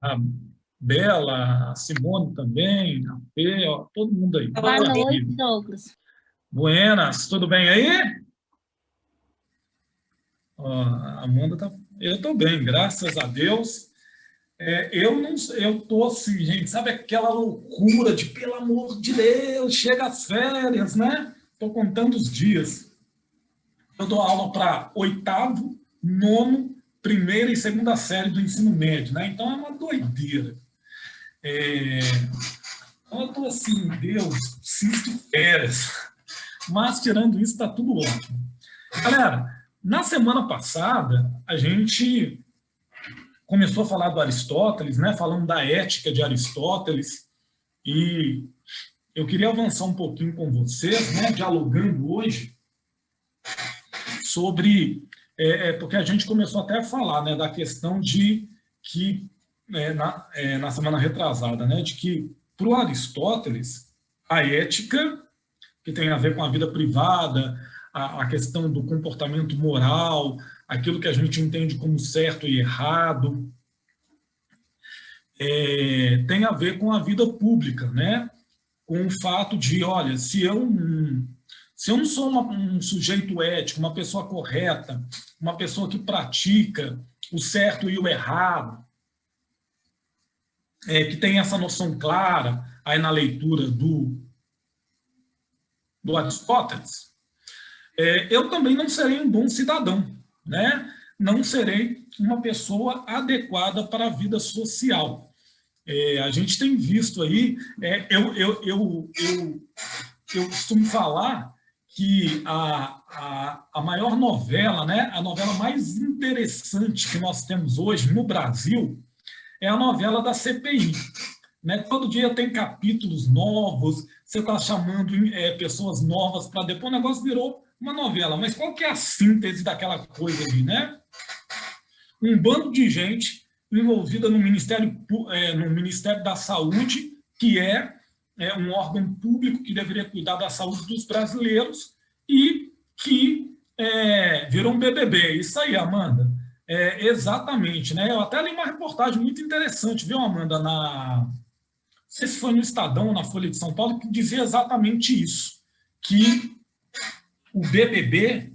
A Bela, a Simone também, a Fê, ó, todo mundo aí. Boa noite, Maravilha. Douglas. Buenas, tudo bem aí? Ó, a Amanda tá. Eu estou bem, graças a Deus. Eu não, eu tô assim, gente, sabe aquela loucura de pelo amor de Deus, chega as férias, né? Estou contando os dias. Eu dou aula para oitavo, nono, primeira e segunda série do ensino médio, né? Então é uma doideira. É, então eu estou assim, Deus, preciso de férias. Mas tirando isso, está tudo ótimo. Galera, na semana passada, a gente começou a falar do Aristóteles, né? Falando da ética de Aristóteles, e eu queria avançar um pouquinho com vocês, né? Dialogando hoje sobre, porque a gente começou até a falar, né? Da questão de que, na semana retrasada, né? De que, para o Aristóteles, a ética, que tem a ver com a vida privada, a questão do comportamento moral, aquilo que a gente entende como certo e errado, tem a ver com a vida pública, né? Com o fato de, olha, se eu não sou um sujeito ético, uma pessoa correta, uma pessoa que pratica o certo e o errado, que tem essa noção clara aí na leitura do Aristóteles, eu também não serei um bom cidadão, né? Não serei uma pessoa adequada para a vida social. A gente tem visto aí, eu costumo falar que a maior novela, né, a novela mais interessante que nós temos hoje no Brasil é a novela da CPI. Né? Todo dia tem capítulos novos, você está chamando pessoas novas para depois, o negócio virou uma novela. Mas qual que é a síntese daquela coisa ali, né? Um bando de gente envolvida no Ministério da Saúde, que é um órgão público que deveria cuidar da saúde dos brasileiros e que virou um BBB. Isso aí, Amanda. Exatamente, né? Eu até li uma reportagem muito interessante, viu, Amanda, não sei se foi no Estadão ou na Folha de São Paulo, que dizia exatamente isso, que o BBB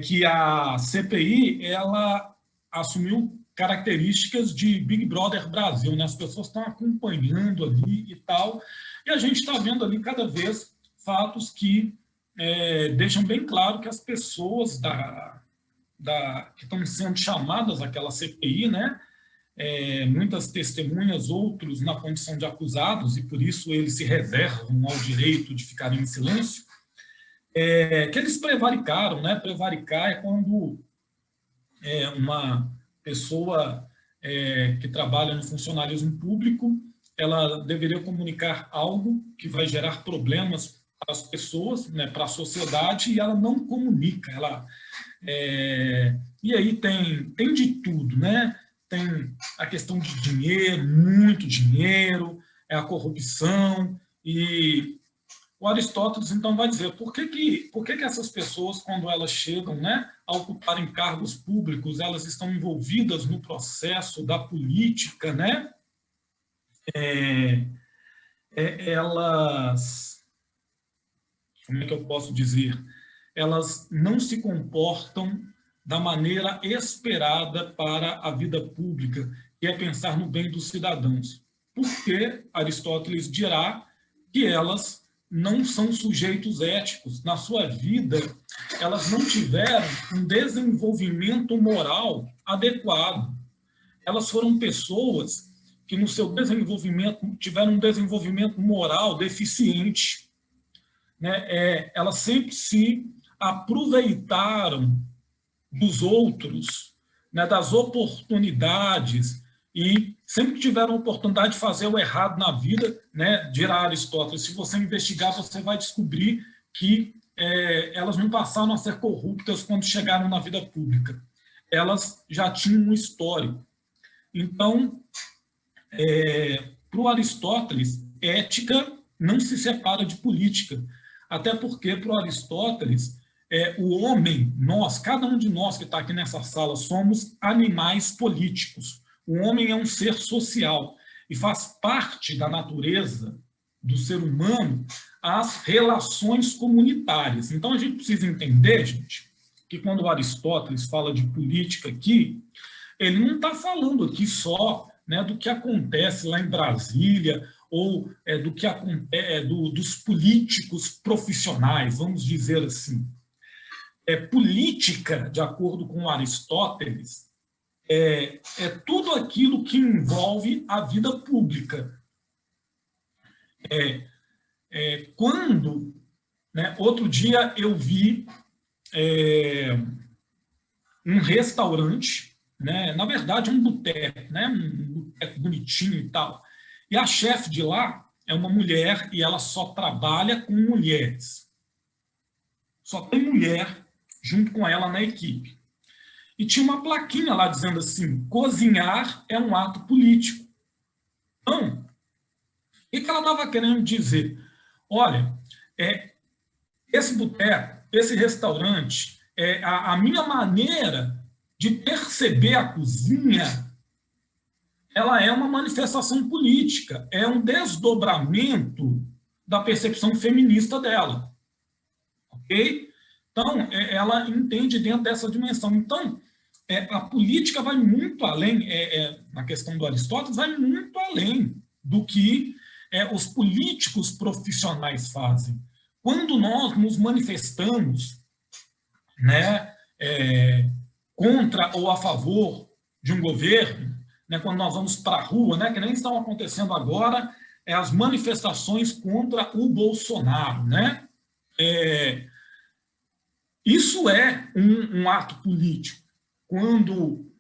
que a CPI ela assumiu características de Big Brother Brasil, né? As pessoas estão acompanhando ali e tal, e a gente está vendo ali cada vez fatos que deixam bem claro que as pessoas que estão sendo chamadas àquela CPI, né? Muitas testemunhas, outros na condição de acusados, e por isso eles se reservam ao direito de ficarem em silêncio, que eles prevaricaram, né? Prevaricar é quando uma pessoa que trabalha no funcionalismo público, ela deveria comunicar algo que vai gerar problemas para as pessoas, né, para a sociedade, e ela não comunica. E aí tem de tudo, né? Tem a questão de dinheiro, muito dinheiro, a corrupção, e o Aristóteles, então, vai dizer por que essas pessoas, quando elas chegam, né, a ocuparem cargos públicos, elas estão envolvidas no processo da política, né? Elas, como é que eu posso dizer? Elas não se comportam da maneira esperada para a vida pública, que é pensar no bem dos cidadãos. Porque Aristóteles dirá que elas não são sujeitos éticos. Na sua vida, elas não tiveram um desenvolvimento moral adequado. Elas foram pessoas que, no seu desenvolvimento, tiveram um desenvolvimento moral deficiente. Né? Elas sempre se aproveitaram dos outros, né? Das oportunidades, e sempre tiveram a oportunidade de fazer o errado na vida, né? Dirá Aristóteles, se você investigar, você vai descobrir que elas não passaram a ser corruptas quando chegaram na vida pública. Elas já tinham um histórico. Então, para o Aristóteles, ética não se separa de política. Até porque, para o Aristóteles, o homem, nós, cada um de nós que está aqui nessa sala, somos animais políticos. O homem é um ser social e faz parte da natureza do ser humano as relações comunitárias. Então, a gente precisa entender, gente, que quando Aristóteles fala de política aqui, ele não está falando aqui só, né, do que acontece lá em Brasília ou do que acontece dos políticos profissionais, vamos dizer assim. Política, de acordo com Aristóteles, é tudo aquilo que envolve a vida pública. Quando, né, outro dia eu vi um restaurante, né, na verdade um boteco, né, um boteco bonitinho e tal, e a chefe de lá é uma mulher e ela só trabalha com mulheres. Só tem mulher junto com ela na equipe. E tinha uma plaquinha lá dizendo assim, cozinhar é um ato político. Então, o que ela estava querendo dizer? Olha, esse boteco, esse restaurante, a minha maneira de perceber a cozinha, ela é uma manifestação política, é um desdobramento da percepção feminista dela. Ok? Então, ela entende dentro dessa dimensão. Então, a política vai muito além, na questão do Aristóteles, vai muito além do que os políticos profissionais fazem. Quando nós nos manifestamos, né, contra ou a favor de um governo, né, quando nós vamos para a rua, né, que nem estão acontecendo agora, as manifestações contra o Bolsonaro, né? Isso é um ato político. Quando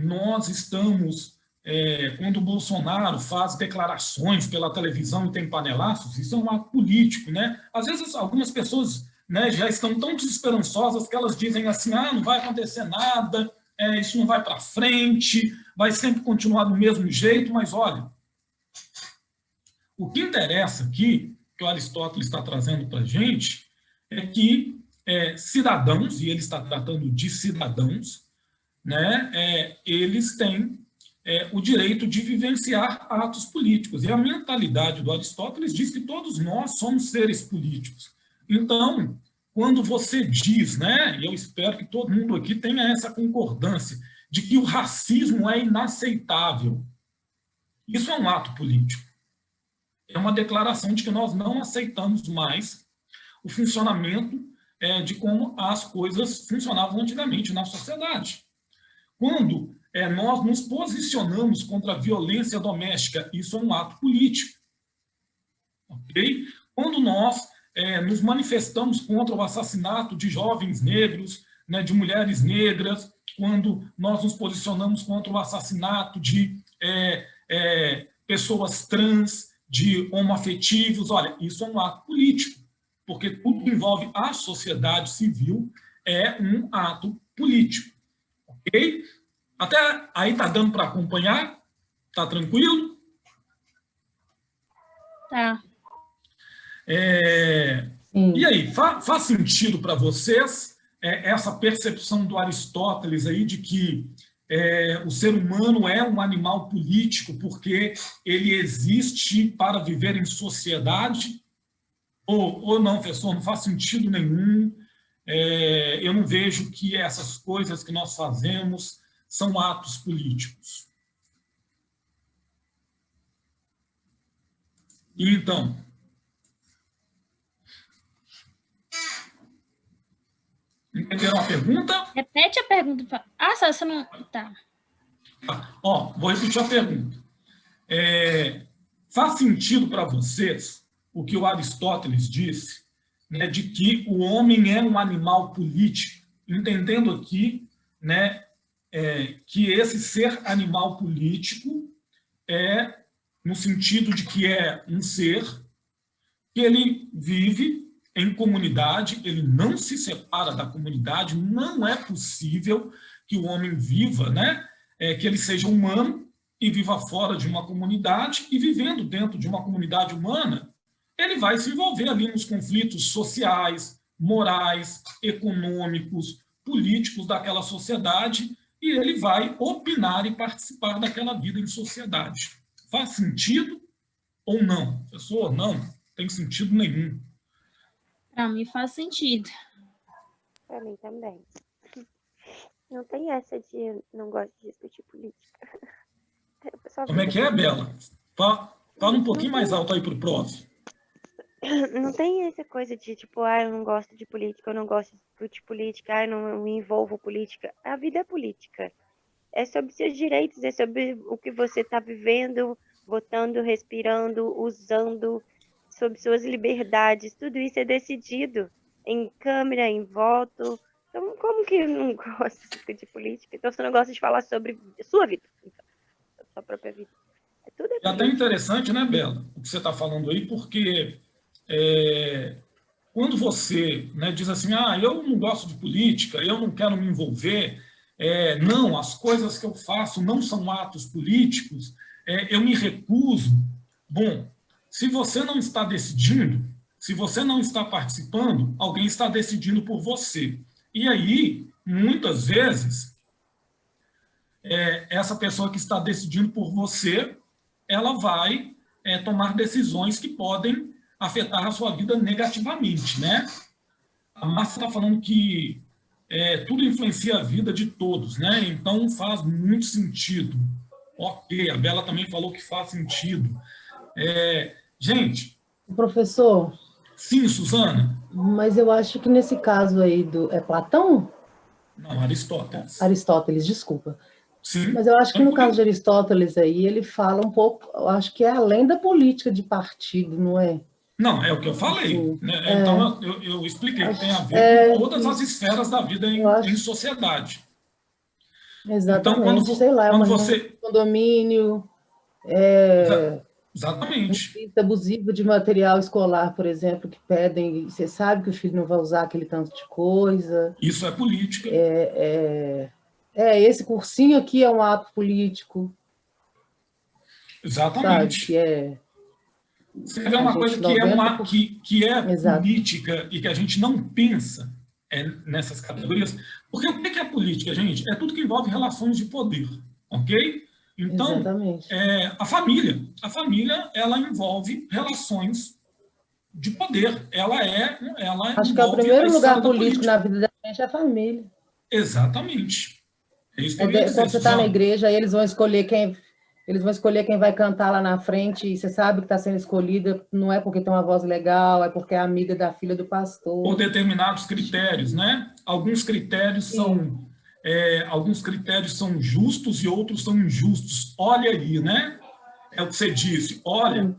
nós estamos, quando o Bolsonaro faz declarações pela televisão e tem panelaços, isso é um ato político, né? Às vezes algumas pessoas, né, já estão tão desesperançosas que elas dizem assim, não vai acontecer nada, isso não vai para frente, vai sempre continuar do mesmo jeito, mas olha, o que interessa aqui, que o Aristóteles está trazendo para a gente, é que cidadãos, e ele está tratando de cidadãos, né, eles têm o direito de vivenciar atos políticos. E a mentalidade do Aristóteles diz que todos nós somos seres políticos. Então, quando você diz, né, e eu espero que todo mundo aqui tenha essa concordância, de que o racismo é inaceitável, isso é um ato político. É uma declaração de que nós não aceitamos mais o funcionamento de como as coisas funcionavam antigamente na sociedade. Quando nós nos posicionamos contra a violência doméstica, isso é um ato político. Okay? Quando nós nos manifestamos contra o assassinato de jovens negros, né, de mulheres negras, quando nós nos posicionamos contra o assassinato de pessoas trans, de homoafetivos, olha, isso é um ato político, porque tudo que envolve a sociedade civil é um ato político. Ok? Até aí está dando para acompanhar? Está tranquilo? Tá. E aí, faz sentido para vocês essa percepção do Aristóteles aí de que o ser humano é um animal político porque ele existe para viver em sociedade? Ou não, professor, não faz sentido nenhum. Eu não vejo que essas coisas que nós fazemos são atos políticos. E então, entenderam a pergunta? Repete a pergunta. Ah, só você não... Tá. Vou repetir a pergunta. Faz sentido para vocês o que o Aristóteles disse, né, de que o homem é um animal político, entendendo aqui, né, que esse ser animal político no sentido de que é um ser que ele vive em comunidade, ele não se separa da comunidade, não é possível que o homem viva, né, que ele seja humano e viva fora de uma comunidade, e vivendo dentro de uma comunidade humana, ele vai se envolver ali nos conflitos sociais, morais, econômicos, políticos daquela sociedade, e ele vai opinar e participar daquela vida em sociedade. Faz sentido ou não? Professor, não tem sentido nenhum. Para mim faz sentido. Para mim também. Não tem essa de não gosto de discutir política. Como é que é, Bela? Fala um pouquinho mais alto aí para o prof. Não tem essa coisa de tipo, eu não gosto de política, eu não gosto de discutir política, eu não me envolvo política. A vida é política. É sobre seus direitos, é sobre o que você está vivendo, votando, respirando, usando, sobre suas liberdades. Tudo isso é decidido em câmera, em voto. Então, como que eu não gosto de discutir política? Então, você não gosta de falar sobre a sua vida, então, a sua própria vida. Tudo é até política. interessante, né, Bela, o que você está falando aí, porque quando você, né, diz assim, eu não gosto de política, eu não quero me envolver, não, as coisas que eu faço não são atos políticos, eu me recuso. Bom, se você não está decidindo, se você não está participando, alguém está decidindo por você. E aí, muitas vezes, essa pessoa que está decidindo por você, ela vai tomar decisões que podem afetar a sua vida negativamente, né? A Márcia está falando que tudo influencia a vida de todos, né? Então faz muito sentido. Ok, a Bela também falou que faz sentido. Gente... Professor? Sim, Suzana? Mas eu acho que nesse caso aí é Platão? Não, Aristóteles. Aristóteles, desculpa. Sim. Mas eu acho que no caso de Aristóteles aí, ele fala um pouco, eu acho que é além da política de partido, não é? Não, é o que eu falei. Né? Então, eu expliquei que tem a ver com todas as esferas da vida em sociedade. Exatamente. Então, sei lá, quando você... condomínio, Exatamente. Uso abusivo de material escolar, por exemplo, que pedem, você sabe que o filho não vai usar aquele tanto de coisa. Isso é política. Esse cursinho aqui é um ato político. Exatamente. Sabe, você vê uma coisa que é política e que a gente não pensa nessas categorias. Porque o que é política, gente? É tudo que envolve relações de poder, ok? Então, a família, ela envolve relações de poder. Acho que é o primeiro lugar político na vida da gente é a família. Exatamente. É isso que eu ia dizer, quando você está na igreja, aí eles vão escolher quem vai cantar lá na frente, e você sabe que está sendo escolhida, não é porque tem uma voz legal, é porque é amiga da filha do pastor. Por determinados critérios, né? Alguns critérios são justos e outros são injustos. Olha aí, né? É o que você disse. Olha,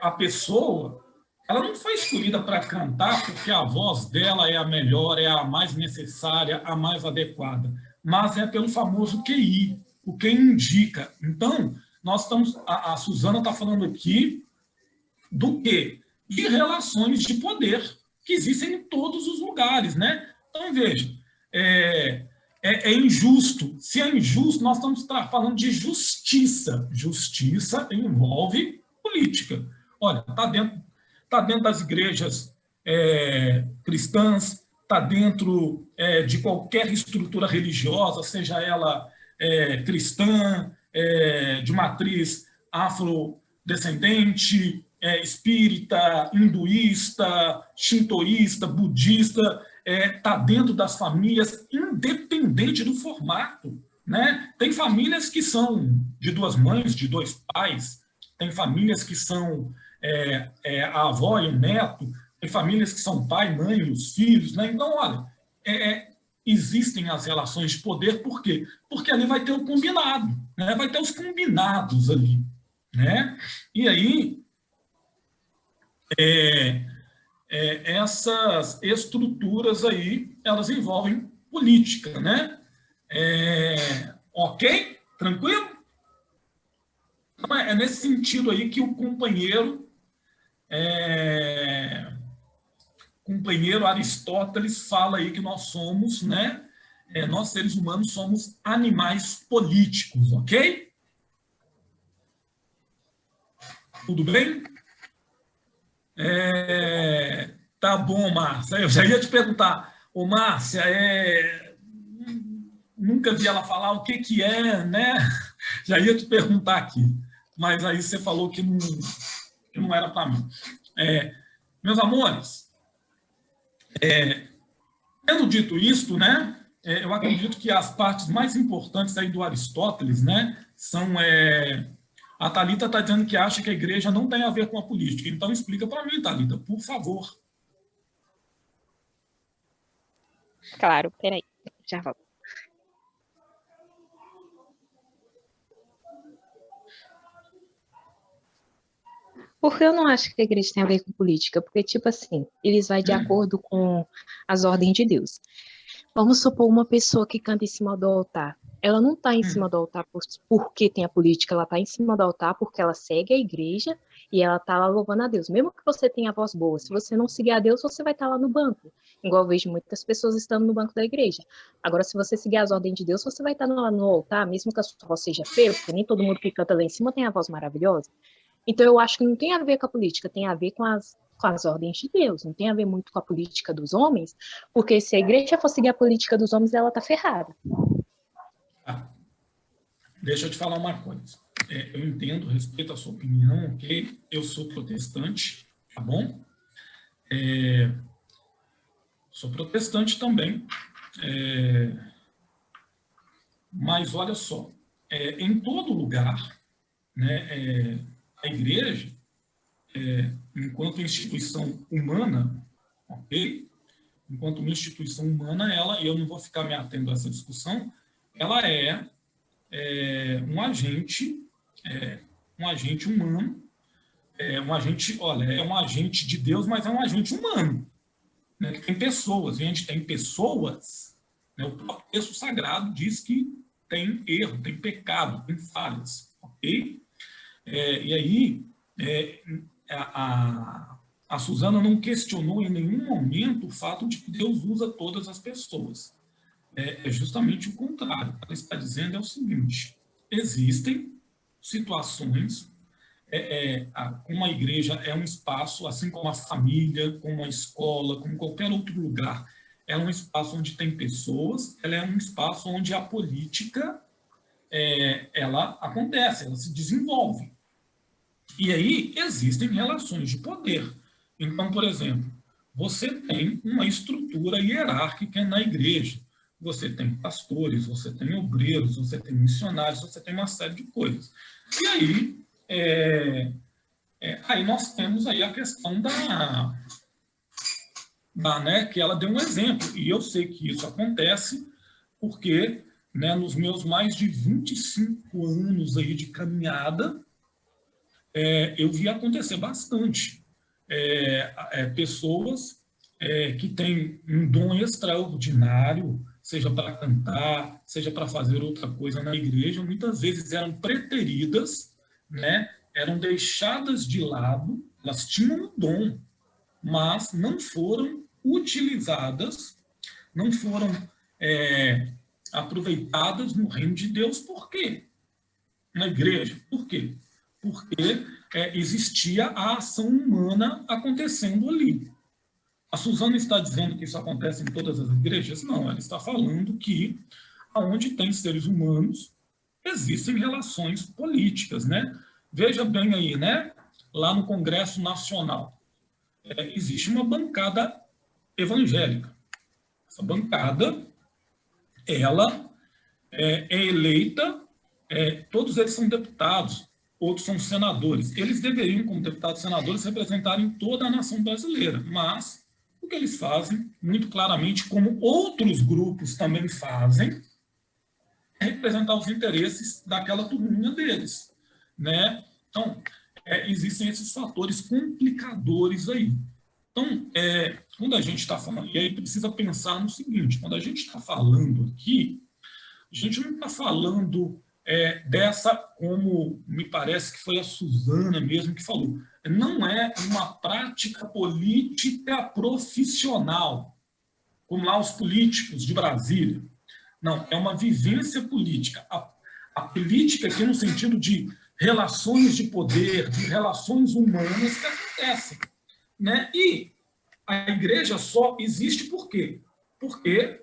a pessoa, ela não foi escolhida para cantar porque a voz dela é a melhor, é a mais necessária, a mais adequada, mas é pelo famoso QI, o que indica. Então, a Suzana está falando aqui do quê? De relações de poder que existem em todos os lugares, né? Então, veja, é injusto. Se é injusto, nós estamos falando de justiça. Justiça envolve política. Olha, está dentro das igrejas cristãs, está dentro de qualquer estrutura religiosa, seja ela cristã, de matriz afrodescendente, espírita, hinduísta, shintoísta, budista, está dentro das famílias, independente do formato, né? Tem famílias que são de duas mães, de dois pais, tem famílias que são a avó e o neto, tem famílias que são pai, mãe e os filhos, né? Então, olha, existem as relações de poder, por quê? Porque ali vai ter o combinado, né? Vai ter os combinados ali, né? E aí, essas estruturas aí, elas envolvem política, né? Ok? Tranquilo? Então, é nesse sentido aí que o companheiro Aristóteles fala aí que nós somos, né? Nós, seres humanos, somos animais políticos, ok? Tudo bem? Tá bom, Márcia. Eu já ia te perguntar, Márcia, nunca vi ela falar o que é, né? Já ia te perguntar aqui, mas aí você falou que não era para mim. Meus amores, tendo dito isto, né? Eu acredito que as partes mais importantes aí do Aristóteles, né, são... A Thalita está dizendo que acha que a igreja não tem a ver com a política. Então, explica para mim, Thalita, por favor. Claro, peraí, já volto. Porque eu não acho que a igreja tem a ver com política, porque, tipo assim, eles vão de acordo com as ordens de Deus. Vamos supor uma pessoa que canta em cima do altar. Ela não está em cima do altar porque tem a política, ela está em cima do altar porque ela segue a igreja e ela está lá louvando a Deus. Mesmo que você tenha voz boa, se você não seguir a Deus, você vai estar lá no banco. Igual eu vejo muitas pessoas estando no banco da igreja. Agora, se você seguir as ordens de Deus, você vai estar lá no altar, mesmo que a sua voz seja feia, porque nem todo mundo que canta lá em cima tem a voz maravilhosa. Então, eu acho que não tem a ver com a política, tem a ver com as ordens de Deus, não tem a ver muito com a política dos homens, porque se a igreja for seguir a política dos homens, ela está ferrada. Deixa eu te falar uma coisa. Eu entendo, respeito a sua opinião, ok? Eu sou protestante, tá bom? Sou protestante também. Mas olha só, em todo lugar, né, a igreja, enquanto instituição humana, ok? Enquanto uma instituição humana, ela, e eu não vou ficar me atendo a essa discussão, ela é um agente humano, um agente de Deus, mas é um agente humano, né, que tem pessoas, e a gente tem pessoas, né, o próprio texto sagrado diz que tem erro, tem pecado, tem falhas, ok? E aí, a Suzana não questionou em nenhum momento o fato de que Deus usa todas as pessoas. É justamente o contrário. O que ela está dizendo é o seguinte: existem situações, como a igreja é um espaço, assim como a família, como a escola, como qualquer outro lugar, é um espaço onde tem pessoas, ela é um espaço onde a política ela acontece, ela se desenvolve. E aí existem relações de poder. Então, por exemplo, você tem uma estrutura hierárquica na igreja. Você tem pastores, você tem obreiros, você tem missionários, você tem uma série de coisas. E aí, aí nós temos aí a questão né, que ela deu um exemplo. E eu sei que isso acontece porque, né, nos meus mais de 25 anos aí de caminhada, eu vi acontecer bastante. Pessoas que têm um dom extraordinário, seja para cantar, seja para fazer outra coisa na igreja, muitas vezes eram preteridas, né? Eram deixadas de lado, elas tinham um dom, mas não foram utilizadas, não foram aproveitadas no reino de Deus. Por quê? Na igreja. Por quê? Porque existia a ação humana acontecendo ali. A Suzana está dizendo que isso acontece em todas as igrejas? Não, ela está falando que onde tem seres humanos, existem relações políticas, né? Veja bem aí, né? Lá no Congresso Nacional, existe uma bancada evangélica. Essa bancada, ela é eleita, todos eles são deputados, outros são senadores. Eles deveriam, como deputados e senadores, representarem toda a nação brasileira, mas o que eles fazem, muito claramente, como outros grupos também fazem, é representar os interesses daquela turminha deles, né? Então, existem esses fatores complicadores aí. Então, quando a gente está falando, e aí precisa pensar no seguinte: quando a gente está falando aqui, a gente não está falando dessa, como me parece que foi a Suzana mesmo que falou, não é uma prática política profissional, como lá os políticos de Brasília. Não, é uma vivência política. A política aqui no sentido de relações de poder, de relações humanas que acontecem, né? E a igreja só existe por quê? Porque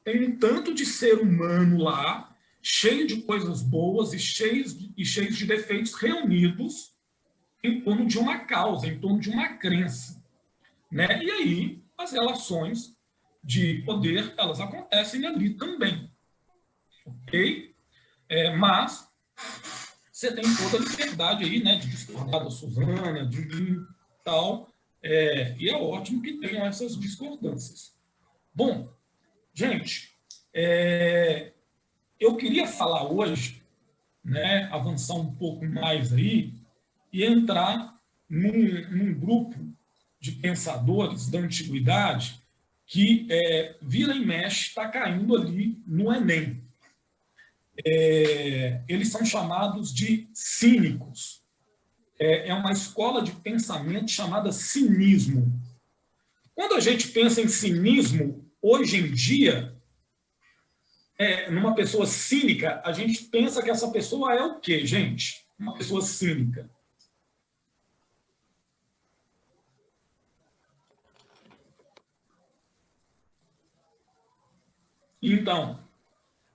tem um tanto de ser humano lá, cheio de coisas boas e cheios de defeitos reunidos em torno de uma causa, em torno de uma crença, né? E aí as relações de poder, elas acontecem ali também, ok? Mas você tem toda a liberdade aí, né, de discordar da Suzana, de tal, e é ótimo que tenham essas discordâncias. Bom, gente, eu queria falar hoje, né, avançar um pouco mais aí e entrar num grupo de pensadores da antiguidade que vira e mexe, está caindo ali no Enem. Eles são chamados de cínicos. É uma escola de pensamento chamada cinismo. Quando a gente pensa em cinismo, hoje em dia, numa pessoa cínica, a gente pensa que essa pessoa é o quê, gente? Uma pessoa cínica. Então,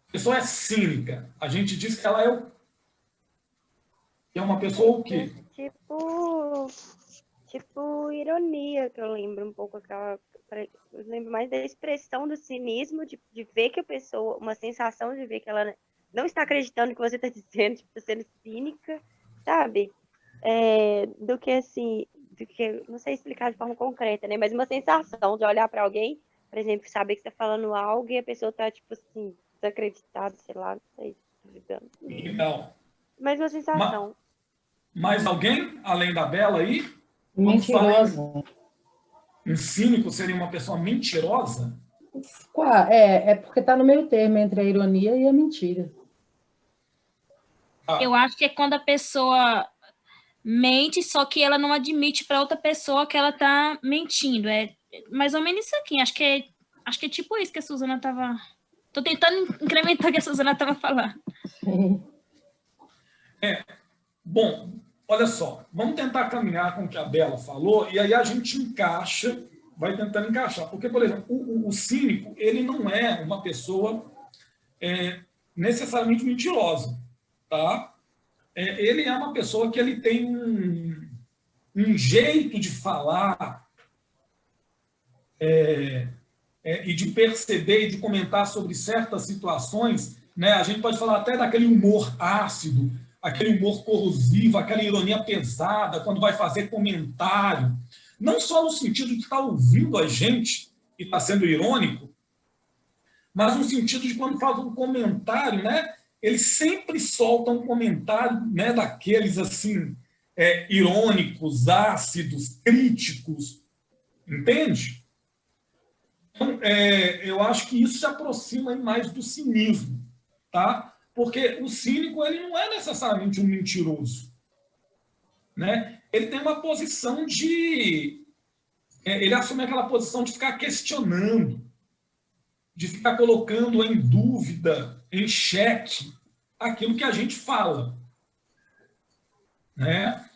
a pessoa é cínica. A gente diz que ela é uma pessoa o quê? Tipo ironia, que eu lembro um pouco aquela. Eu lembro mais da expressão do cinismo, de ver que a pessoa, uma sensação de ver que ela não está acreditando no que você está dizendo, tipo, está sendo cínica, sabe? Do que assim, não sei explicar de forma concreta, né? Mas uma sensação de olhar para alguém, por exemplo, saber que você está falando algo e a pessoa está, tipo assim, desacreditada, sei lá, não sei, duvidando. Então, Mas uma sensação. Mais alguém, além da Bela aí? Mentirosa. Um cínico seria uma pessoa mentirosa? É porque está no meio termo entre a ironia e a mentira. Eu acho que é quando a pessoa mente, só que ela não admite para outra pessoa que ela está mentindo. É mais ou menos isso aqui. Acho que é tipo isso que a Suzana estava... Estou tentando incrementar o que a Suzana estava falando. Bom, olha só, vamos tentar caminhar com o que a Bela falou, e aí a gente encaixa, vai tentando encaixar. Porque, por exemplo, o cínico, ele não é uma pessoa necessariamente mentirosa, tá? Ele é uma pessoa que ele tem um jeito de falar e de perceber e de comentar sobre certas situações, né? A gente pode falar até daquele humor ácido, aquele humor corrosivo, aquela ironia pesada, quando vai fazer comentário, não só no sentido de estar ouvindo a gente e estar sendo irônico, mas no sentido de quando faz um comentário, né? Ele sempre solta um comentário, né, daqueles assim, irônicos, ácidos, críticos, entende? Então, eu acho que isso se aproxima mais do cinismo, tá? Porque o cínico, ele não é necessariamente um mentiroso, né? Ele tem uma posição de... ele assume aquela posição de ficar questionando, de ficar colocando em dúvida, em xeque, aquilo que a gente fala, né?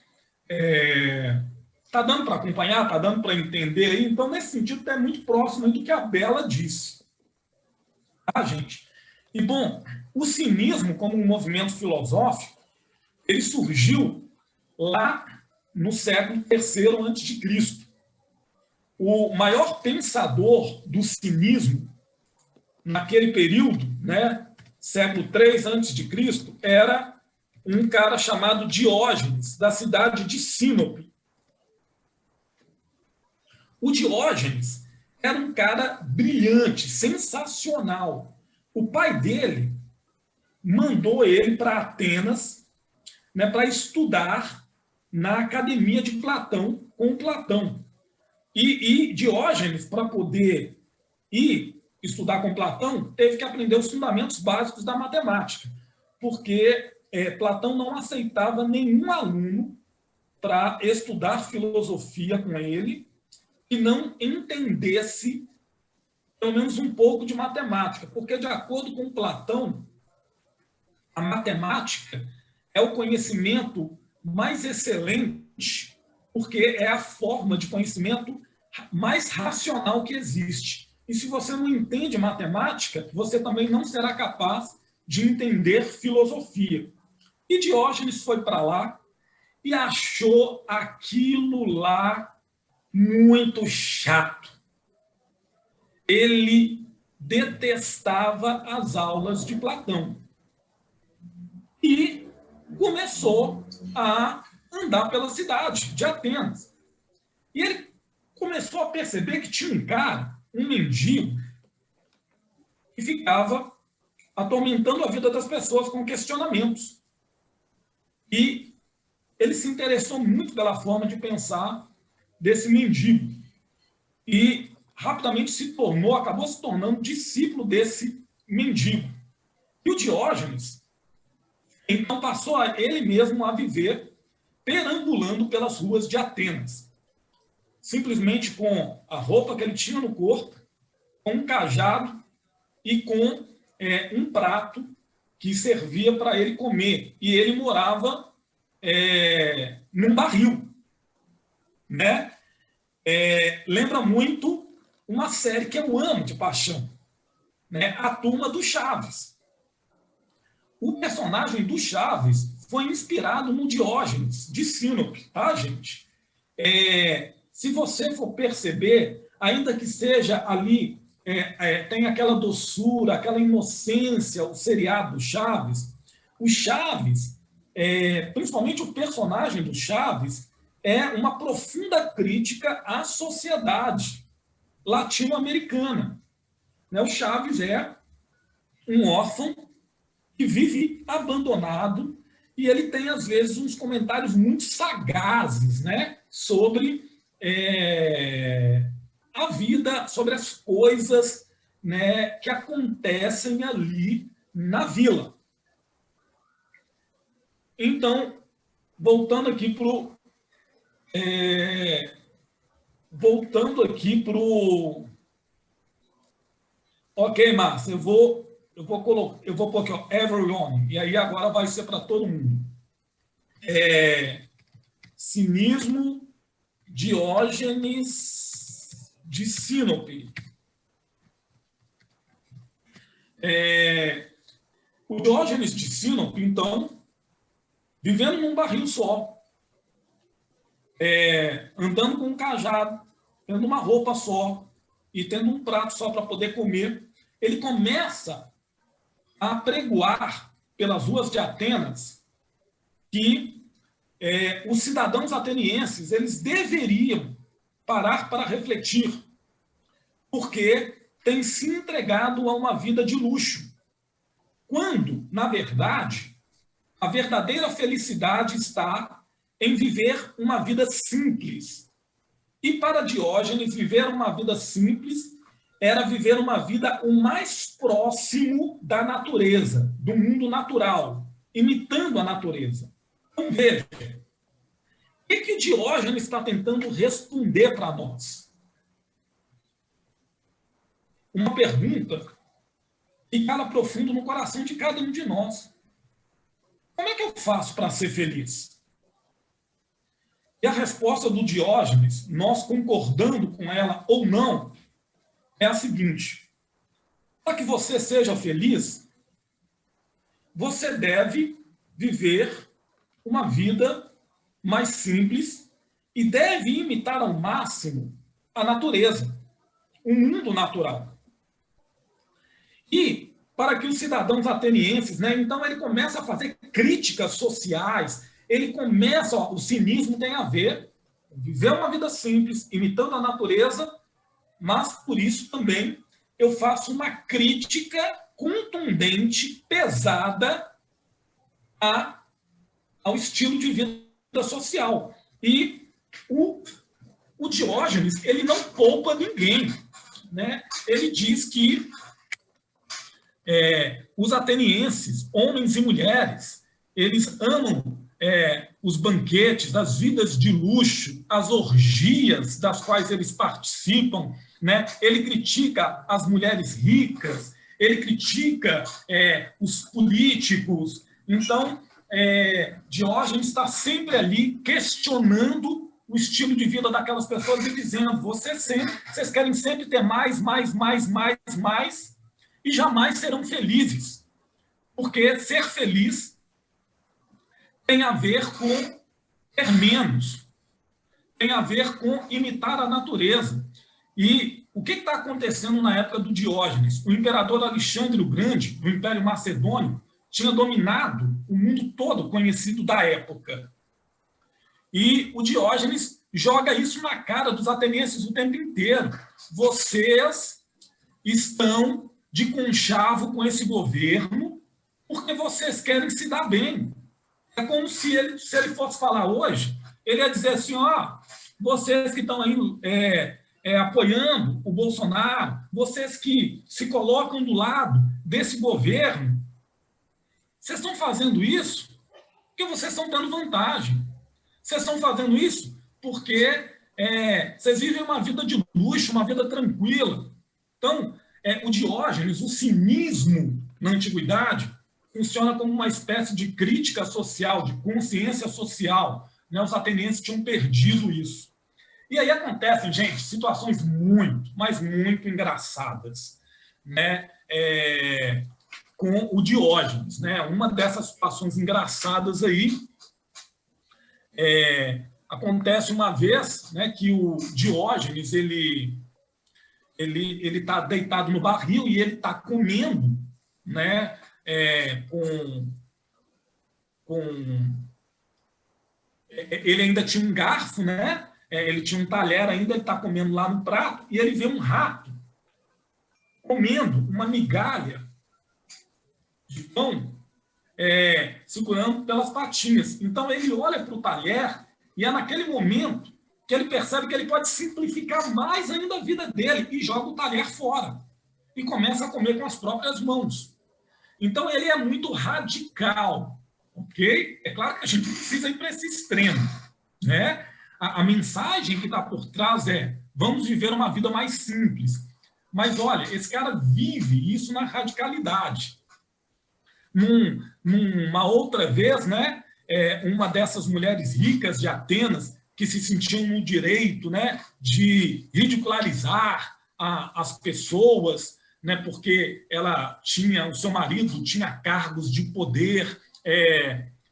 Tá dando para acompanhar? Tá dando para entender aí? Então, nesse sentido, é muito próximo do que a Bela disse. Tá, gente? E, bom, o cinismo, como um movimento filosófico, ele surgiu lá no século III a.C. O maior pensador do cinismo, naquele período, né, século III a.C., era um cara chamado Diógenes, da cidade de Sinope. O Diógenes era um cara brilhante, sensacional. O pai dele mandou ele para Atenas, né, para estudar na academia de Platão, com Platão. E Diógenes, para poder ir estudar com Platão, teve que aprender os fundamentos básicos da matemática, porque Platão não aceitava nenhum aluno para estudar filosofia com ele e não entendesse pelo menos um pouco de matemática, porque, de acordo com Platão, a matemática é o conhecimento mais excelente, porque é a forma de conhecimento mais racional que existe. E se você não entende matemática, você também não será capaz de entender filosofia. E Diógenes foi para lá e achou aquilo lá muito chato. Ele detestava as aulas de Platão. E começou a andar pela cidade de Atenas. E ele começou a perceber que tinha um cara, um mendigo, que ficava atormentando a vida das pessoas com questionamentos. E ele se interessou muito pela forma de pensar desse mendigo. E rapidamente acabou se tornando discípulo desse mendigo. E o Diógenes, então, passou ele mesmo a viver perambulando pelas ruas de Atenas. Simplesmente com a roupa que ele tinha no corpo, com um cajado e com um prato que servia para ele comer. E ele morava num barril. Né? Lembra muito uma série que eu amo de paixão, né? A Turma do Chaves. O personagem do Chaves foi inspirado no Diógenes, de Sinope, tá, gente? Se você for perceber, ainda que seja ali, tem aquela doçura, aquela inocência, o seriado do Chaves, o Chaves, principalmente o personagem do Chaves, é uma profunda crítica à sociedade latino-americana. Né? O Chaves é um órfão que vive abandonado e ele tem, às vezes, uns comentários muito sagazes, né? Sobre a vida, sobre as coisas, né, que acontecem ali na vila. Então, voltando aqui para o... Ok, Márcia, eu vou pôr aqui, ó, everyone, e aí agora vai ser para todo mundo. Cinismo, Diógenes de Sinope. O Diógenes de Sinope, então, vivendo num barril só, andando com um cajado, tendo uma roupa só e tendo um prato só para poder comer, ele começa a apregoar pelas ruas de Atenas que os cidadãos atenienses eles deveriam parar para refletir, porque têm se entregado a uma vida de luxo, quando, na verdade, a verdadeira felicidade está em viver uma vida simples. E para Diógenes, viver uma vida simples era viver uma vida o mais próximo da natureza, do mundo natural, imitando a natureza. Então, veja, o que Diógenes está tentando responder para nós? Uma pergunta que cala profundo no coração de cada um de nós. Como é que eu faço para ser feliz? E a resposta do Diógenes, nós concordando com ela ou não, é a seguinte: para que você seja feliz, você deve viver uma vida mais simples e deve imitar ao máximo a natureza, o mundo natural. E para que os cidadãos atenienses, né, então ele começa a fazer críticas sociais, ele começa, o cinismo tem a ver com viver uma vida simples, imitando a natureza, mas por isso também eu faço uma crítica contundente, pesada ao estilo de vida social. E o Diógenes, ele não poupa ninguém, né? Ele diz que os atenienses, homens e mulheres, eles amam os banquetes, as vidas de luxo, as orgias das quais eles participam, né? Ele critica as mulheres ricas, ele critica os políticos. Então, Diógenes está sempre ali questionando o estilo de vida daquelas pessoas e dizendo, vocês querem sempre ter mais, e jamais serão felizes. Porque ser feliz tem a ver com ter menos, tem a ver com imitar a natureza. E o que está acontecendo na época do Diógenes? O imperador Alexandre o Grande, do Império Macedônio, tinha dominado o mundo todo conhecido da época. E o Diógenes joga isso na cara dos atenienses o tempo inteiro. Vocês estão de conchavo com esse governo porque vocês querem se dar bem. É como se ele fosse falar hoje, ele ia dizer assim, ó, vocês que estão aí apoiando o Bolsonaro, vocês que se colocam do lado desse governo, vocês estão fazendo isso porque vocês estão dando vantagem. Vocês estão fazendo isso porque vocês vivem uma vida de luxo, uma vida tranquila. Então, o Diógenes, o cinismo na antiguidade, funciona como uma espécie de crítica social, de consciência social. Né? Os atenienses tinham perdido isso. E aí acontecem, gente, situações muito, mas muito engraçadas, né? Com o Diógenes. Né? Uma dessas situações engraçadas aí acontece uma vez, né, que o Diógenes ele está deitado no barril e ele está comendo, né, ele ainda tinha um garfo, né? Ele tinha um talher ainda, ele está comendo lá no prato, e ele vê um rato comendo uma migalha de pão, segurando pelas patinhas. Então ele olha para o talher, e é naquele momento que ele percebe que ele pode simplificar mais ainda a vida dele, e joga o talher fora, e começa a comer com as próprias mãos. Então ele é muito radical, ok? É claro que a gente precisa ir para esse extremo, né? A mensagem que está por trás vamos viver uma vida mais simples. Mas olha, esse cara vive isso na radicalidade. Numa outra vez, né? Uma dessas mulheres ricas de Atenas que se sentiam no direito, né, de ridicularizar as pessoas, né, porque o seu marido tinha cargos de poder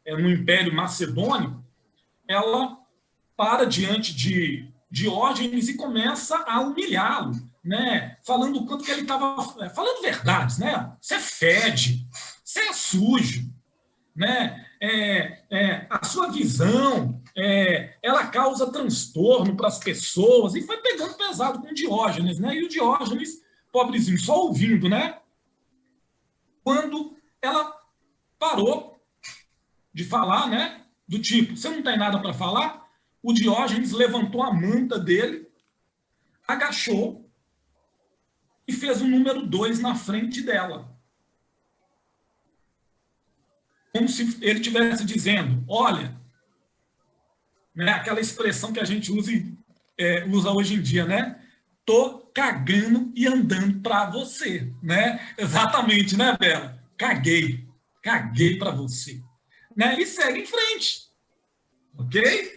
no Império Macedônio, ela para diante de Diógenes e começa a humilhá-lo, né, falando o quanto que ele estava falando verdades, né? Você fede, você é sujo, né? A sua visão, ela causa transtorno para as pessoas, e foi pegando pesado com Diógenes, né? E o Diógenes, pobrezinho, só ouvindo, né? Quando ela parou de falar, né? Do tipo, você não tem nada para falar? O Diógenes levantou a manta dele, agachou e fez o número 2 na frente dela. Como se ele estivesse dizendo, olha, né, aquela expressão que a gente usa hoje em dia, né? Tô cagando e andando para você, né? Exatamente, né, Bela? Caguei para você, né? E segue em frente, ok?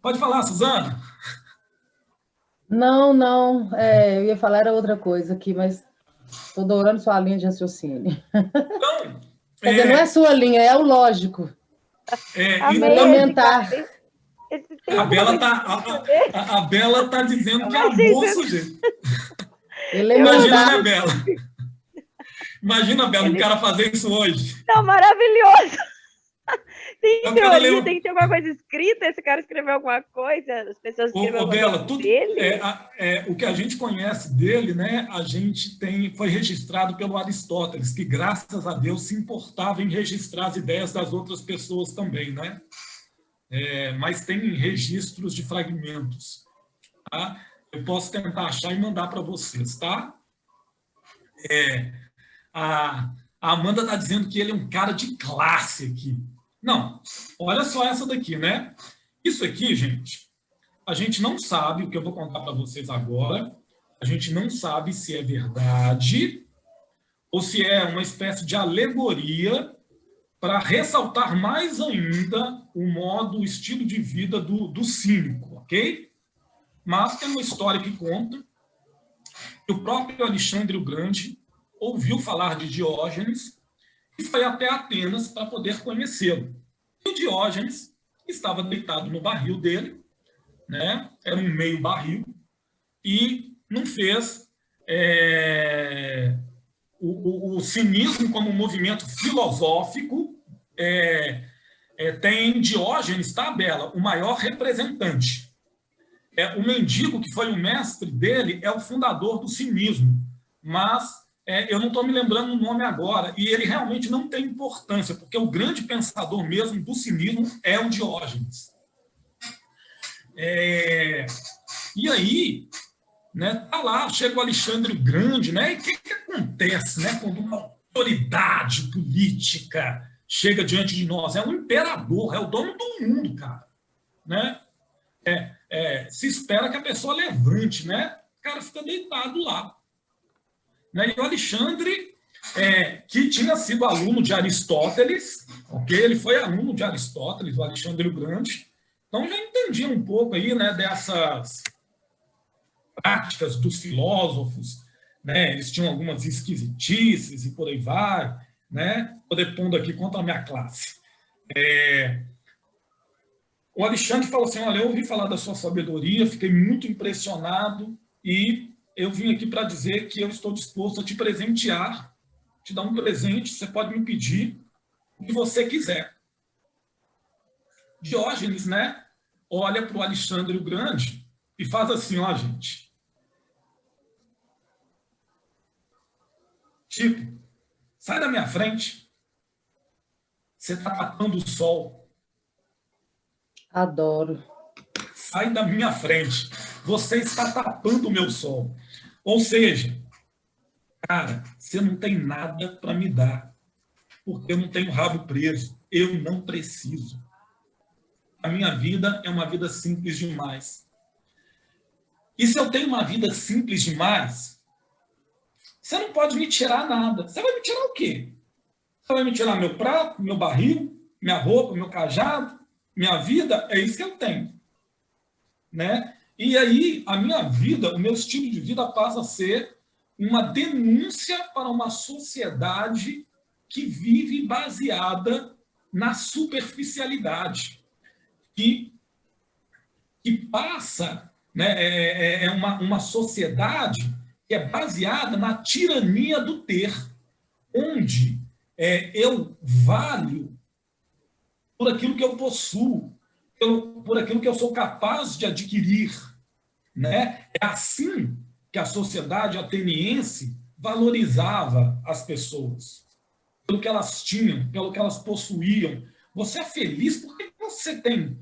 Pode falar, Suzana? Não, eu ia falar era outra coisa aqui, mas estou adorando sua linha de raciocínio. Então, quer dizer, não é sua linha, é o lógico. Elementar. A Bela tá dizendo que é amor, sujeito. Elementar. Imagina, né, Bela? Imagina, Bela, um cara fazer isso hoje. Não, maravilhoso. Tem teoria, tem que ter alguma coisa escrita, esse cara escreveu alguma coisa, as pessoas escreveram alguma Bela, coisa dele. O que a gente conhece dele, né, foi registrado pelo Aristóteles, que graças a Deus se importava em registrar as ideias das outras pessoas também, né? Mas tem registros de fragmentos, tá? Eu posso tentar achar e mandar para vocês, tá? A Amanda está dizendo que ele é um cara de classe aqui. Não, olha só essa daqui, né? Isso aqui, gente, a gente não sabe, o que eu vou contar para vocês agora, a gente não sabe se é verdade ou se é uma espécie de alegoria para ressaltar mais ainda o estilo de vida do cínico, ok? Mas tem uma história que conta que o próprio Alexandre o Grande ouviu falar de Diógenes e foi até Atenas para poder conhecê-lo. E o Diógenes estava deitado no barril dele, né? Era um meio barril, e não fez o cinismo como um movimento filosófico. Tem Diógenes, tá, Bela? O maior representante. O mendigo, que foi o mestre dele, é o fundador do cinismo, mas eu não estou me lembrando o nome agora, e ele realmente não tem importância, porque o grande pensador mesmo do cinismo é o Diógenes. E aí, né, tá lá, chega o Alexandre o Grande, né, e o que acontece, né, quando uma autoridade política chega diante de nós? É um imperador, é o dono do mundo, cara, né? Se espera que a pessoa levante, né? O cara fica deitado lá. Né? E o Alexandre, que tinha sido aluno de Aristóteles, ok? Ele foi aluno de Aristóteles, o Alexandre o Grande, então já entendia um pouco aí, né, dessas práticas dos filósofos, né? Eles tinham algumas esquisitices e por aí vai, né? Estou depondo aqui contra a minha classe. O Alexandre falou assim: olha, eu ouvi falar da sua sabedoria, fiquei muito impressionado e eu vim aqui para dizer que eu estou disposto a te presentear, te dar um presente, você pode me pedir o que você quiser. Diógenes, né, olha para o Alexandre o Grande e faz assim: ó, gente, tipo, sai da minha frente, você está tapando o sol. Adoro. Sai da minha frente. Você está tapando o meu sol. Ou seja, cara, você não tem nada para me dar, porque eu não tenho rabo preso. Eu não preciso. A minha vida é uma vida simples demais. E se eu tenho uma vida simples demais, você não pode me tirar nada. Você vai me tirar o quê? Você vai me tirar meu prato, meu barril, minha roupa, meu cajado? Minha vida é isso que eu tenho, né? E aí a minha vida, o meu estilo de vida passa a ser uma denúncia para uma sociedade que vive baseada na superficialidade, que passa, né? Uma sociedade que é baseada na tirania do ter, onde eu valho por aquilo que eu possuo, por aquilo que eu sou capaz de adquirir, né? É assim que a sociedade ateniense valorizava as pessoas, pelo que elas tinham, pelo que elas possuíam. Você é feliz porque você tem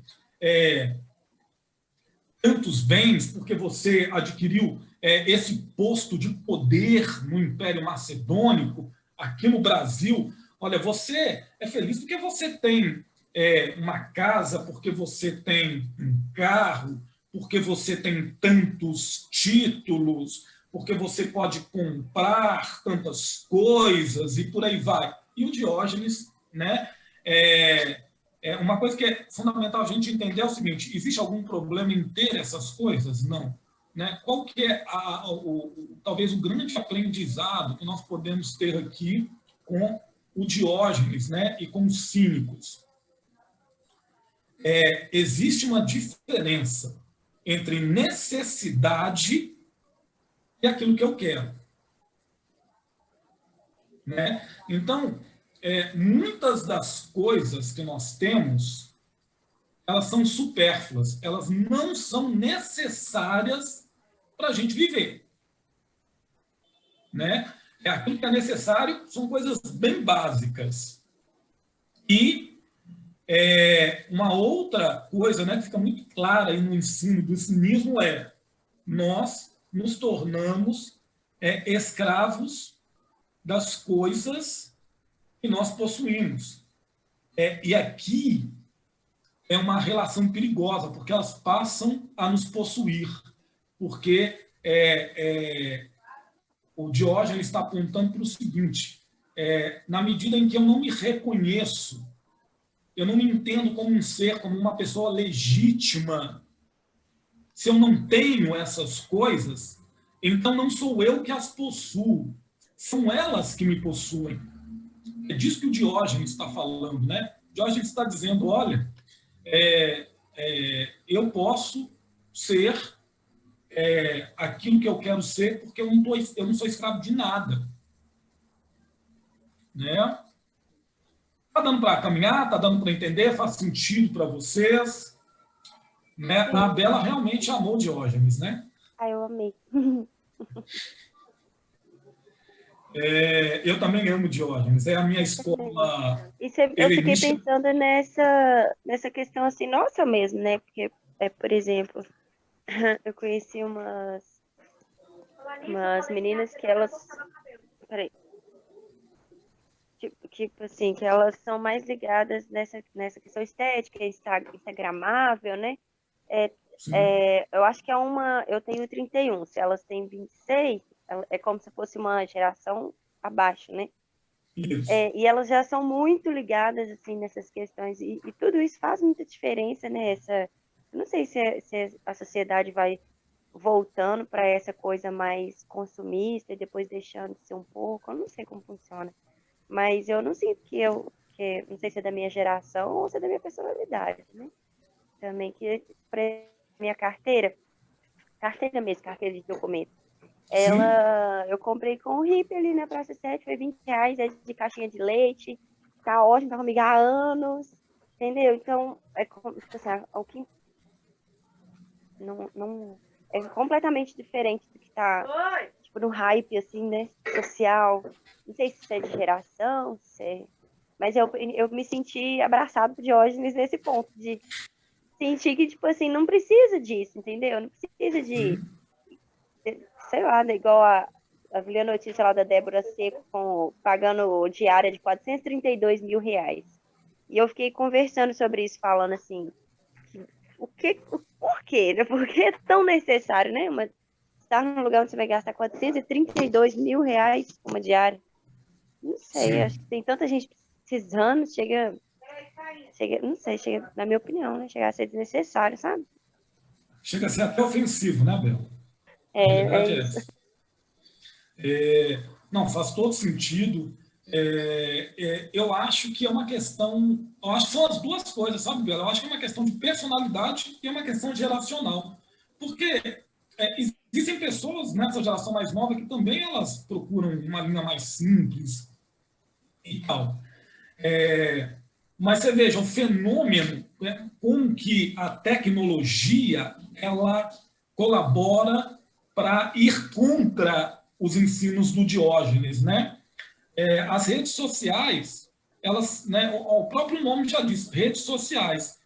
tantos bens, porque você adquiriu esse posto de poder no Império Macedônico, aqui no Brasil. Olha, você é feliz porque você tem uma casa, porque você tem um carro, porque você tem tantos títulos, porque você pode comprar tantas coisas e por aí vai. E o Diógenes, né, uma coisa que é fundamental a gente entender é o seguinte: existe algum problema em ter essas coisas? Não. Né? Qual que é talvez o grande aprendizado que nós podemos ter aqui com o Diógenes, né, e com os cínicos? Existe uma diferença entre necessidade e aquilo que eu quero, né? Então, muitas das coisas que nós temos, elas são supérfluas, elas não são necessárias para a gente viver, né? Aquilo que é necessário são coisas bem básicas. E uma outra coisa, né, que fica muito clara aí no ensino do cinismo nós nos tornamos escravos das coisas que nós possuímos. E aqui é uma relação perigosa, porque elas passam a nos possuir, porque o Diógenes está apontando para o seguinte: na medida em que eu não me reconheço, eu não me entendo como um ser, como uma pessoa legítima, se eu não tenho essas coisas, então não sou eu que as possuo, são elas que me possuem. É disso que o Diógenes está falando, né? Diógenes está dizendo, olha, eu posso ser aquilo que eu quero ser porque eu não sou escravo de nada. Né? Tá dando para caminhar? Tá dando para entender? Faz sentido para vocês? Né? A Bela realmente amou Diógenes, né? Eu amei. Eu também amo Diógenes. É a minha escola Eu fiquei helenística. pensando nessa questão assim, nossa mesmo, né? Porque, por exemplo, eu conheci umas meninas que elas... Peraí. Tipo assim, que elas são mais ligadas nessa questão estética, instagramável, né? Eu acho que eu tenho 31, se elas têm 26, é como se fosse uma geração abaixo, né? Isso. E elas já são muito ligadas, assim, nessas questões, e tudo isso faz muita diferença, né? Eu não sei se a sociedade vai voltando para essa coisa mais consumista e depois deixando de ser um pouco, eu não sei como funciona. Mas eu não sinto que não sei se é da minha geração ou se é da minha personalidade, né? Também que para minha carteira mesmo, carteira de documento, eu comprei com o Hippie ali na Praça 7, foi R$20, de caixinha de leite, tá ótimo, tá comigo há anos, entendeu? Então, tipo assim, o que não é completamente diferente do que tá tipo, no hype, assim, né, social. Não sei se isso é de geração, mas eu me senti abraçado por Diógenes nesse ponto, de sentir que, tipo assim, não precisa disso, entendeu? Não precisa de sei lá, né, igual eu li a notícia lá da Débora Seco pagando diária de R$432 mil. E eu fiquei conversando sobre isso, falando assim, por quê? Né? Por que é tão necessário, né? Estar num lugar onde você vai gastar R$432 mil uma diária. Não sei, acho que tem tanta gente precisando, não sei, chega, na minha opinião, né? Chega a ser desnecessário, sabe? Chega a ser até ofensivo, né, Bela? A verdade é essa. Não, faz todo sentido. Eu acho que é uma questão... Eu acho que são as duas coisas, sabe, Bela? Eu acho que é uma questão de personalidade e é uma questão geracional. Porque existem pessoas nessa geração mais nova que também elas procuram uma linha mais simples e tal. Mas você veja, o fenômeno com que a tecnologia ela colabora para ir contra os ensinos do Diógenes, né? As redes sociais, elas, né, o próprio nome já diz, redes sociais.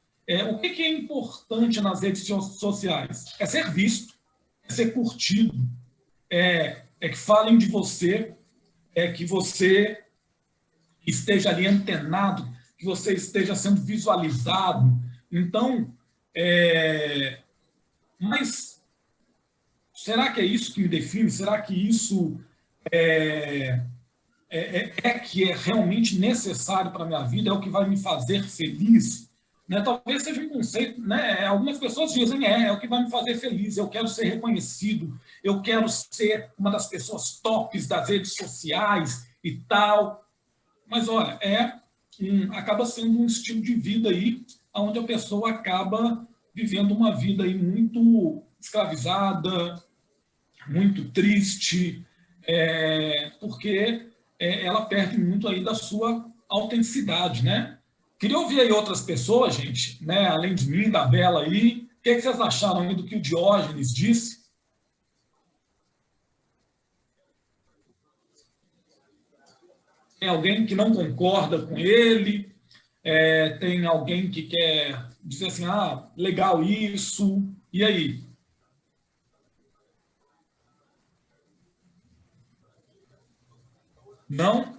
O que é importante nas redes sociais? É ser visto, é ser curtido, que falem de você, que você esteja ali antenado, que você esteja sendo visualizado. Então, mas será que é isso que me define? Será que isso que é realmente necessário para a minha vida? É o que vai me fazer feliz? Né? Talvez seja um conceito, né? Algumas pessoas dizem, é o que vai me fazer feliz, eu quero ser reconhecido, eu quero ser uma das pessoas tops das redes sociais e tal. Mas, olha, acaba sendo um estilo de vida aí, onde a pessoa acaba vivendo uma vida aí muito escravizada, muito triste, porque ela perde muito aí da sua autenticidade, né? Queria ouvir aí outras pessoas, gente, né? Além de mim, da Bela aí. O que vocês acharam aí do que o Diógenes disse? Tem alguém que não concorda com ele? Tem alguém que quer dizer assim, legal isso, e aí? Não?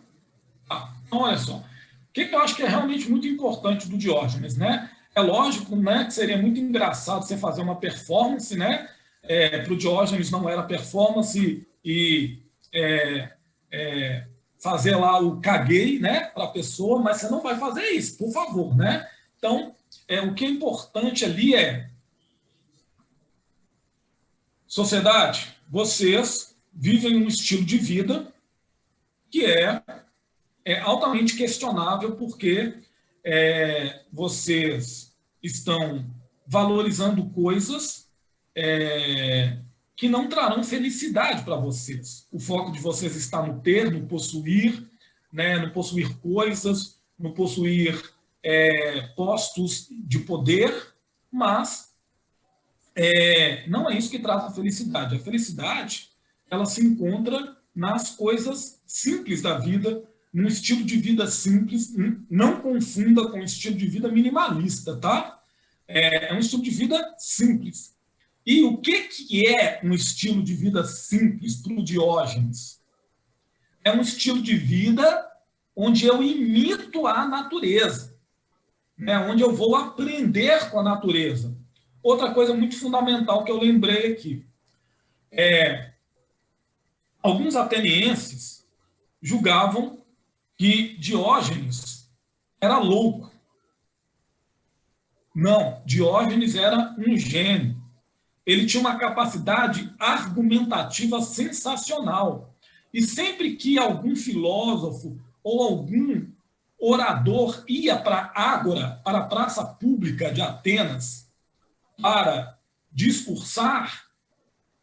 Então, olha só. O que eu acho que é realmente muito importante do Diógenes, né? É lógico, né, que seria muito engraçado você fazer uma performance, né? Para o Diógenes não era performance e fazer lá o caguei, né, para a pessoa, mas você não vai fazer isso, por favor, né? Então, o que é importante ali é, sociedade, vocês vivem um estilo de vida que é altamente questionável, porque vocês estão valorizando coisas que não trarão felicidade para vocês. O foco de vocês está no ter, no possuir, né, no possuir coisas, no possuir postos de poder, mas não é isso que traz a felicidade. A felicidade, ela se encontra nas coisas simples da vida, num estilo de vida simples. Não confunda com o estilo de vida minimalista, tá? É um estilo de vida simples. E o que é um estilo de vida simples para o Diógenes? É um estilo de vida onde eu imito a natureza, né? Onde eu vou aprender com a natureza. Outra coisa muito fundamental que eu lembrei aqui. Alguns atenienses julgavam que Diógenes era louco. Não, Diógenes era um gênio. Ele tinha uma capacidade argumentativa sensacional. E sempre que algum filósofo ou algum orador ia para a Ágora, para a praça pública de Atenas, para discursar,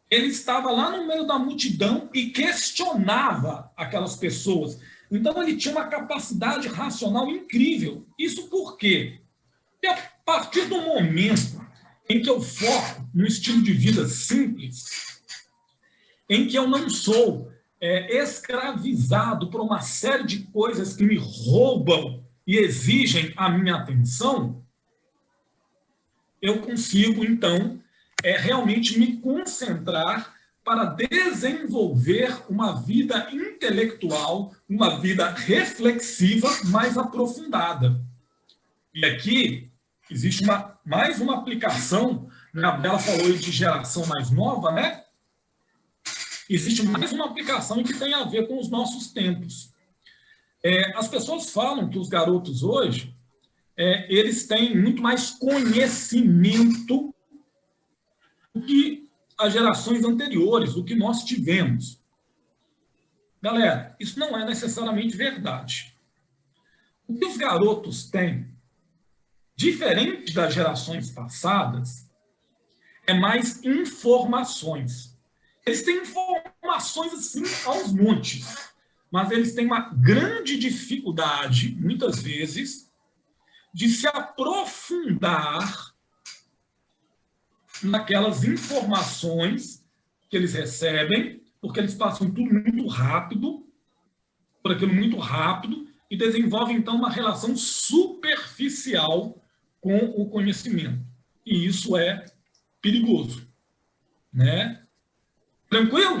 ele estava lá no meio da multidão e questionava aquelas pessoas. Então, ele tinha uma capacidade racional incrível. Isso por quê? Porque a partir do momento em que eu foco no estilo de vida simples, em que eu não sou escravizado por uma série de coisas que me roubam e exigem a minha atenção, eu consigo, então, realmente me concentrar para desenvolver uma vida intelectual, uma vida reflexiva mais aprofundada. E aqui existe mais uma aplicação, né? A Bela falou de geração mais nova, né? Existe mais uma aplicação que tem a ver com os nossos tempos. As pessoas falam que os garotos hoje, eles têm muito mais conhecimento do que as gerações anteriores, do que nós tivemos. Galera, isso não é necessariamente verdade. O que os garotos têm, diferente das gerações passadas, é mais informações. Eles têm informações assim aos montes, mas eles têm uma grande dificuldade, muitas vezes, de se aprofundar naquelas informações que eles recebem, porque eles passam tudo muito rápido, por aquilo muito rápido, e desenvolvem, então, uma relação superficial com o conhecimento. E isso é perigoso, né? Tranquilo?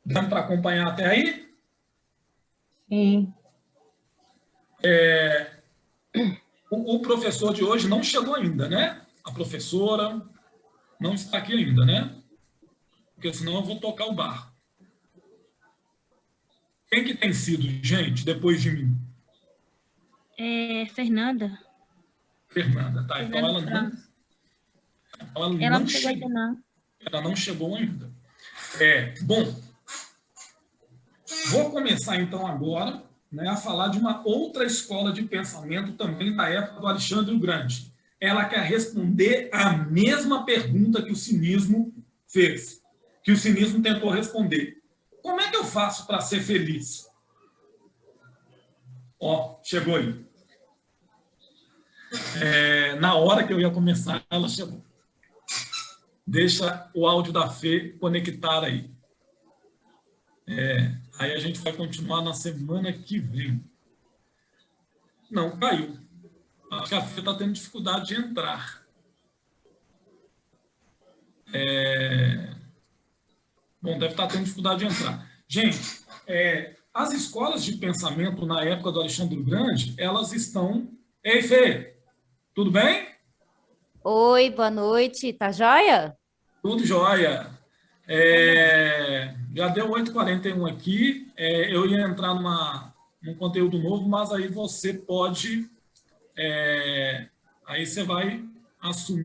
Dá para acompanhar até aí? Sim. O professor de hoje não chegou ainda, né? A professora não está aqui ainda, né? Porque senão eu vou tocar o barco. Quem que tem sido, gente, depois de mim? Fernanda. Fernanda, tá. Então ela não chegou ainda, não. Ela não chegou ainda. Bom, vou começar então agora, né, a falar de uma outra escola de pensamento também da época do Alexandre o Grande. Ela quer responder a mesma pergunta que o cinismo fez, que o cinismo tentou responder. Como é que eu faço para ser feliz? Chegou aí. Na hora que eu ia começar, ela chegou. Deixa o áudio da Fê conectar aí. Aí a gente vai continuar na semana que vem. Não, caiu. Acho que a Fê está tendo dificuldade de entrar. Bom, deve estar tendo dificuldade de entrar. Gente, as escolas de pensamento na época do Alexandre o Grande, elas estão... Ei, Fê, tudo bem? Oi, boa noite. Tá joia? Tudo jóia. já deu 8h41 aqui. Eu ia entrar num conteúdo novo, mas aí você pode... aí você vai assumir